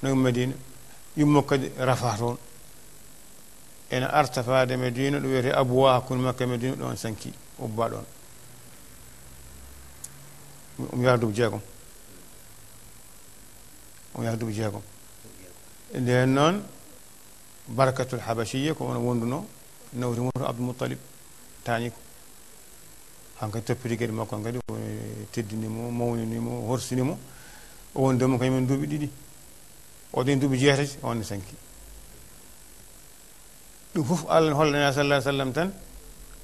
no Medina yummo kadi rafa toon ene arta faade Medina ɗo wiyete Abwa hakkunde Makka Medina ɗon sanki ubba ɗon yaha duuɓi jeegom yaha duuɓi jeegom nden noon barkatul habashiya ko wona wonduno nawri mo to Abdul Muttalib taani ko hankadi toppiti gueɗe makko kadi teddinimo mawninimo horsinimo o wondemo kañumen duuɓi ɗiɗi oɗon duuɓi jeetati on sanki ɗum fof Allah hollana sallallahu alaihi wasallam tan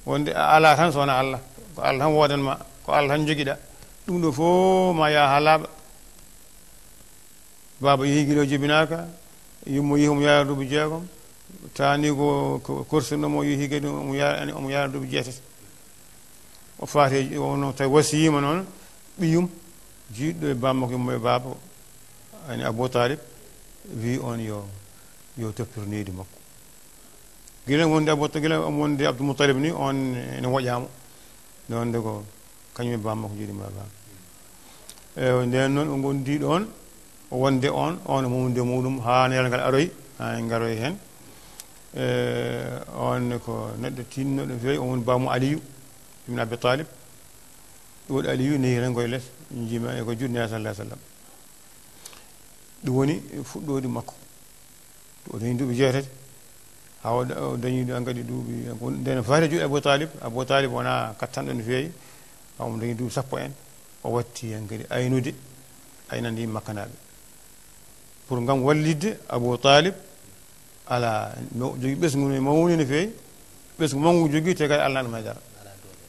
wonde a ala tan sowona Allah ko Allah tan wodanma ko Allah tan jogiɗa ɗum ɗo fof ma yaha ha laaɓa baba yeehi guilo jibinaka yummo yeehi omo yaara duuɓi jeegom taani ko korsinomo yeehi kadi omo yaara duuɓi jeetati o faati wono tawi wasiyima noon ɓiyum jiiɗɗo e bamma ko yummo e baba ani Abou Talib wi on yo toppir neydi makko gila wonde Abdou Moutalib ni on ene woƴamo nonde ko kañum e bamma ko jiiɗima baba nden noon o gondi ɗon o wonde on mawnude muɗum ha nel ngal aroyi ha garoy hen on ko neɗɗo tinnoɗo feewi o woni bammo Aliyu ibn Abi Talib ɗo Aliyu nehi tan koye less jima e ko juɗe Nelaɗo sallallahu alaihi wasallam ɗum woni fuɗɗode makko o dañi duuɓi jeetati ha o dañi kadi duuɓi nden faati juuɗe Abou Talib wona kattanɗo no feewi omo dañi duuɓi 10 en o watti hen kadi aynande makkanaɓe pour gam wallidde Abou Talib ala jogui ɓesgu no mawni no feewi ɓesgu mangu jogui te kadi alnaɗum haydara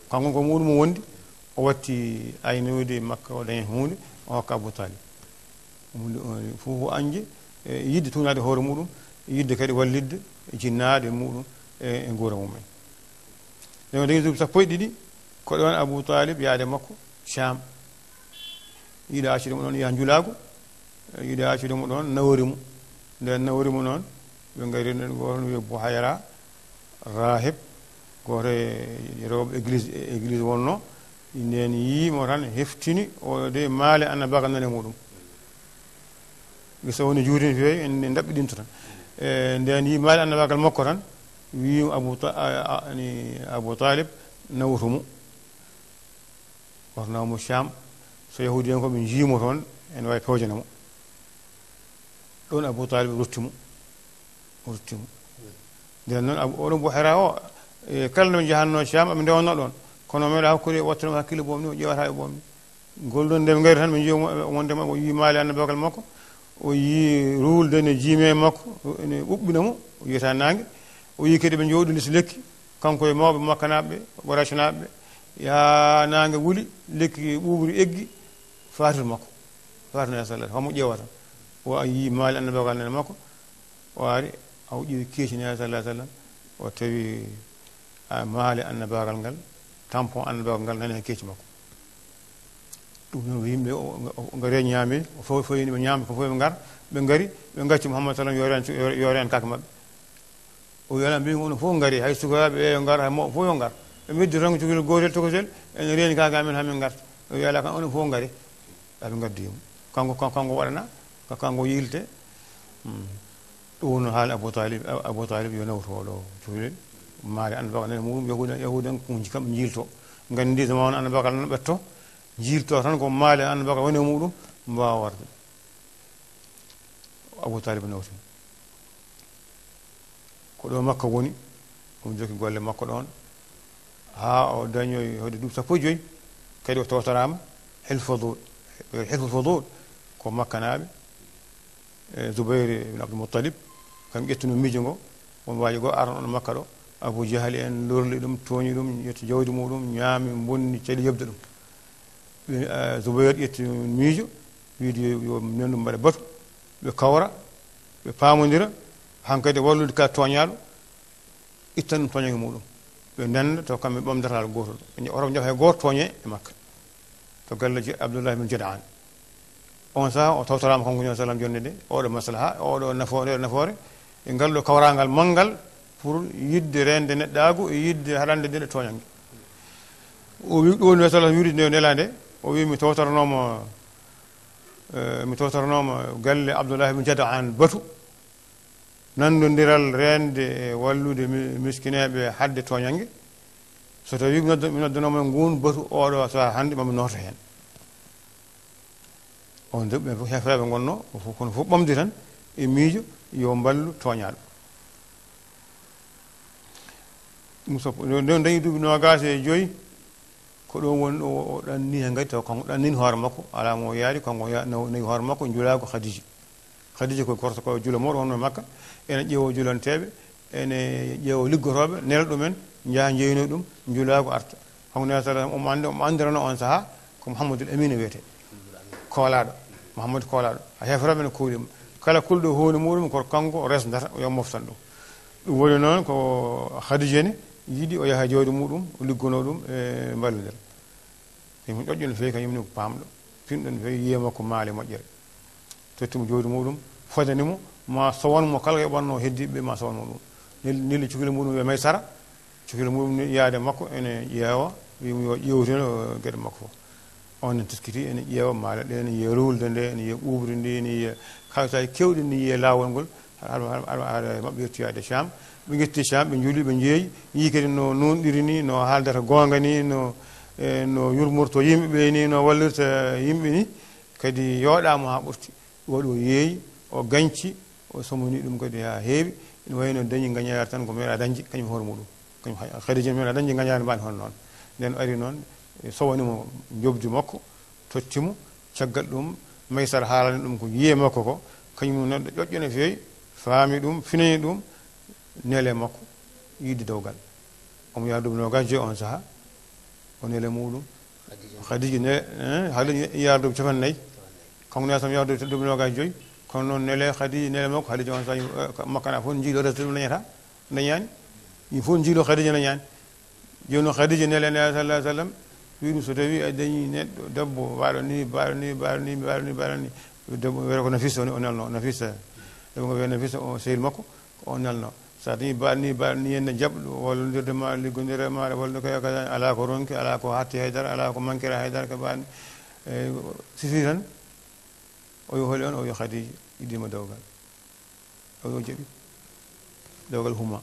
kanko ko muɗum o wondi o watti aynude makka o dañi hunde o hokka Abou Talib fof o anje yidde tunade hoore muɗum yidde kadi wallidde jinnade muɗum e guura mumen nden dañi duuɓi 12 ko ɗon Abou Talib yaade makko Sham yiiɗa accude mo ɗon yaha Njulago yiiɗa accude mo ɗon nawrimo nden nawrimo noon ɓe ngari goto no wiye Bouhayra rahib goto e rewɓe église wonno nden yiimo tan heftini o de maale annabaka nane muɗum so woni juuti no feewi en dabɓiɗinto tan nden yi maale annabakal makko tan wiimo Abou Talib nawrumo oto nawmo Sham so yahudi en ko ɓe jiimo toon ene wawi pewjanamo ɗon Abou Talib ruttimo nden noon oɗon Bouhayra o kala no jahanno Sham aɓe ndewanno ɗon kono meeɗa hakkude wattanoma hakkille boom ni o ƴewata e boom ni golɗon nde ɓe ngari tan ɓe jiimo wondema o yi maali annabakal makko o yi ruulde ne jiime makko ene ɓuɓɓinamo o yiyata nangue o yi kadi ɓe jooɗi lesi lekki kanko e mawɓe makkanaɓe Quraysh naɓe ya nangue wuuli lekki ɓuɓri eggi fatir makko fatina sallallahu homo ƴewata o yi maali annabakal nene makko o ari o ƴeewi keeci Nelaɗo sallallahu alaihi wasallam o tawi maali annabakal ngal tampon annabakal ngal nani hen keeci makko ɗum noon yimɓe o ngari ñaami o foyni ɓe ñaami ko fof ɓe ngari ɓe gacci Muhammad sallam yoore en kake maɓɓe o wiyala mbi ono fof ngari hay sukaɓe yo ngar hay mawɓe fof yo ngar ɓe meddi tan ko cukil gotel tokosel ene reeni kake amen hamin garta o wiyala kan onon fof ngari aɓe gadduyimo kanko waɗana kanko yilte ɗum woni haala Abou Talib yo nawto oɗo cukalel maari annabakal nene muɗum yahude en kamɓe jiilto gandi zamanu annabakal nan ɓetto jiilto tan ko maali annabakal woni e muɗum mbawa warde Abou Talib nawtimo ko ɗo makka woni omo jokki golle makko ɗon ha o dañoy hoɗe duuɓi 15 kadi o tawtorama hilful fudul ko makkanaɓe Zubayr ibn Abdul Muttalib kam ƴettuno miijo ngo won waji go arno ɗon makka ɗo Abou Jahali en lorli ɗum tooñi ɗum ƴetti jawdi muɗum ñaami bonni caɗi yebde ɗum Zubayr ƴetti miijo wiide yo nen ɗum mbaɗa batu ɓe kawra ɓe paamodira hankkadi wallude ka tooñaɗo ittan ɗum tooñange muɗum ɓe nenda to kamɓe ɓamdatal gotol oto jafa hay goto tooñe e makka to galle Abdoullah ibn Jad'an on saha o tawtorama kanko ñon sallam jonde nde oɗo maslaha oɗo nafoore e ngal ɗo kawrangal manggal pour yidde rende neɗɗagu e yidde haɗande ndeɗe tooñange o wi ɗo ni sallam wiide nde nelade o wi mi tawtornomo mi totornoma galle Abdoulahi ibn Jada'an batu nandodiral rende e wallude miskineɓe hadde toñange so tawi mi noddanoma ngun batu oɗo sa hande mami noota hen on de ɓe hefreɓe gonno kono fof ɓamdi tan e miijo yo ballu toñaɗo ɗum sappo nden dañi duuɓi nogas e joyyi ko ɗon woni ɗo o ɗanni hen kadi taw kanko ɗannini hoore makko ala mo yaari kanko nawi hoore makko julago Khadija ko gorto ko jula moɗo wonno Makka ene ƴeewo julanteɓe ene ƴeewo liggotoɓe nela ɗumen jaaha jeynoy ɗum julago arta kanko nabi sallam omo andirano on saaha ko Mouhamadoul Amine wiyete koolaɗo Mouhamadou koolaɗo a hefreɓe ne kuuɗima kala kulɗo hunde muɗum koto kanko resdata yo moftan ɗum ɗum woni noon ko Khadija ne yiiɗi o yaha jooɗi muɗum o liggono ɗum e mballodira yimo ƴoƴƴo no feewi kañumni ko pamɗo pinɗo no feewi yiye makko maale moƴƴere tottimo jooɗi muɗum fodanimo ma sowonmo kala ko yoɓanno heddiɓe ma sowonmo ɗum nilli cukalel muɗum wiye Maysara cukalel muɗum yaade makko ene ƴeewa wimo yo ƴewtino gueɗe makko fof on ne teskiti ene ƴeewa maale ɗe ene yiya rulde nde ene yiya ɓuuɓri ndi ene yiya kawtaji kewɗi ne yiya lawol ngol aɗa mabɓe yettuyade Cham ɓe getti Cham ɓe juuli ɓe jeeyi yii kadi no nunɗiri ni no haaldata gonga ni no yurmorto yimɓeɓe ni no wallirta yimɓe ni kadi yooɗama ha ɓurti waɗi o yeeyi o gañci o somoni ɗum kadi ha heewi ene wayno dañi gañare tan ko meeɗa dañde kañum hoore muɗum kañum Khadija meeɗa dañde gañare mbani hono noon nden ari noon sowanimo jobdi makko tottimo caggal ɗum Maysara haalani ɗum ko yiye makko ko kañum neɗɗo ƴoƴƴo no feewi faami ɗum finani ɗum nele makko yiide dawgal omo yaha duuɓi nogas joyi on saaha o nele muɗum Khadija yaha duuɓi capannayyi kanko ne sam yaha duuɓi nogas joyi kono noon nele Khadija nele makko Khadija on saaha makkana fof jiilo resde ɗum dañata dañani yim fof jiilo Khadija dañani joni noon Khadija nele sallallahu alaihi wasallam wi ɗum so tawi a dañi neɗɗo debbo mbaɗo ni debbo wiyete ko Nafisa o nelno Nafisa debbo ngo wiye Nafisa o sehil makko ko o nelno sa dañi mbaɗo ni henna jaɓɗo wallodirde ma liggodire maɗa wallude koye kaza ala ko ronki ala ko hatti haydara ala ko manquera haydara ko mbaɗni sifi tan o yo holi on o yo Khadija yiddima dawgal o yo jaɓi dawgal huma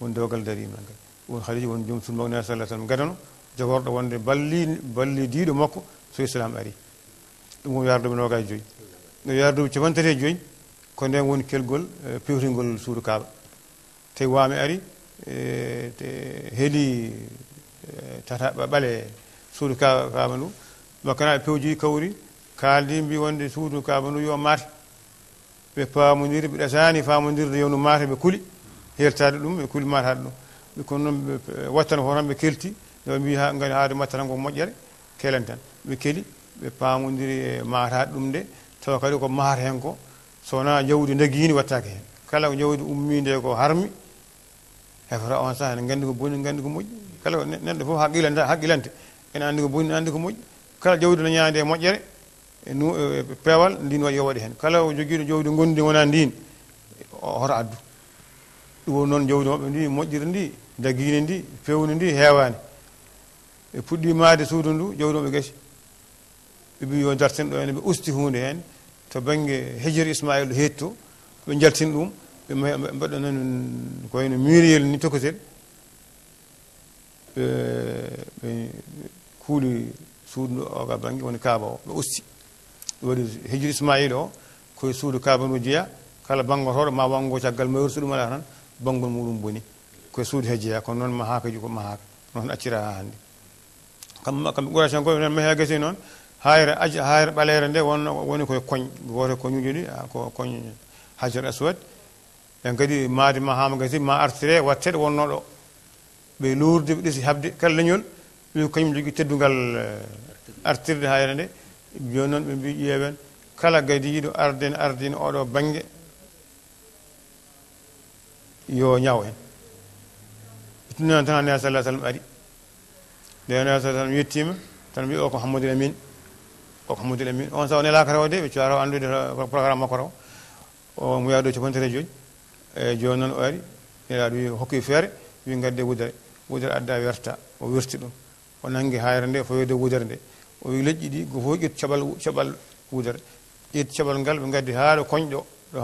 won dawgal darima kadi won Khadija won joom sun makko sallallahu alaihi wasallam gadano jogorɗo wonde ballidiɗo makko so islam ari ɗum won yarduɓe nogas joyi no yarduɓe capantati e joyi ko nden woni kelgol pewtingol suudu Kaaba tawi waami ari heeli tata ɓaale suudu Kaaba ndu makkanaɓe pewjoyi kawri kaldi mbi wonde suudu Kaaba ndu yo maate ɓe pamodiri ɓe ɗasani famodirde yowno maate ɓe kuuli heltade ɗum ɓe kuuli matade ɗum kono noon ɓe wattano ko tan ɓe kelti ɓe mbi ngani haade matta tan ko moƴƴere kelen tan ɓe keli ɓe pamodiri e matade ɗum nde tawa kadi ko maata hen ko sowona jawdi daguini wattake hen kala ko jawdi ummide ko harmi hefata on saaha ene gandi ko bonni gandi ko moƴƴi kala neɗɗo fof haqqilante ene andi ko bonni andi ko moƴƴi kala jawdi no ñaande e moƴƴere e peewal ndin waɗi yo waɗi hen kala o joguiɗo jawdi gondi wona ndin hoto addu ɗum woni noon jawdi maɓɓe ndi moƴƴiri ndi daguini ndi pewni ndi heewani ɓe puɗɗi maade suudu ndu jawdi maɓɓe gasi ɓe mbi yo darten ɗo ene ɓe usti hunde hen to banggue Hijri Ismaïl ɗo hetto ɓe jaltin ɗum ɓe mbaɗa noon ko wayno muriyel ni tokotel ɓe kuuli suudu ndu oga banggue woni Kaaba o ɓe usti ɓe waɗi Hijri Ismaïl o koye suudu Kaaba ndu jeeya kala bangotoɗo ma wango caggal mayru so ɗum ala tan bangol muɗum boni koye suudu he jeeya kono noon mahakaji ko mahaka noon accira ha hande kamɓe Quraysh ko nen mahe gasi noon hayre ɓalere nde woni koye koñ goto koñuji ɗi ko koñ Hajar Aswad en kadi maade ma hama gasi ma artire watteɗe wonnoɗo ɓe lurde ɓe ɗesi habde kala leñol ɓe kañum jogui teddugal artirde hayre nde joni noon ɓe mbi ƴeewen kala gadiiɗo ardine oɗo banggue yo ñaw hen ɗum tan Nabi sallallahu alaihi wasallam ari nde Nabi sallallahu alaihi wasallam yettima tan mbi o ko Hammadul Amin on saw nelaka rewde ɓe cuwata andude programme makko raw o mo yaado capantati joyi e joni noon o ari nelaɗo wi hokki feere wi gadde wudere adda werta o werti ɗum o nangi hayre nde fayoyde wudere nde o wi leƴƴi ɗi ko fof ƴettu caɓal wudere ƴetti caɓal ngal ɓe gaddi haa ɗo koñɗo ɗo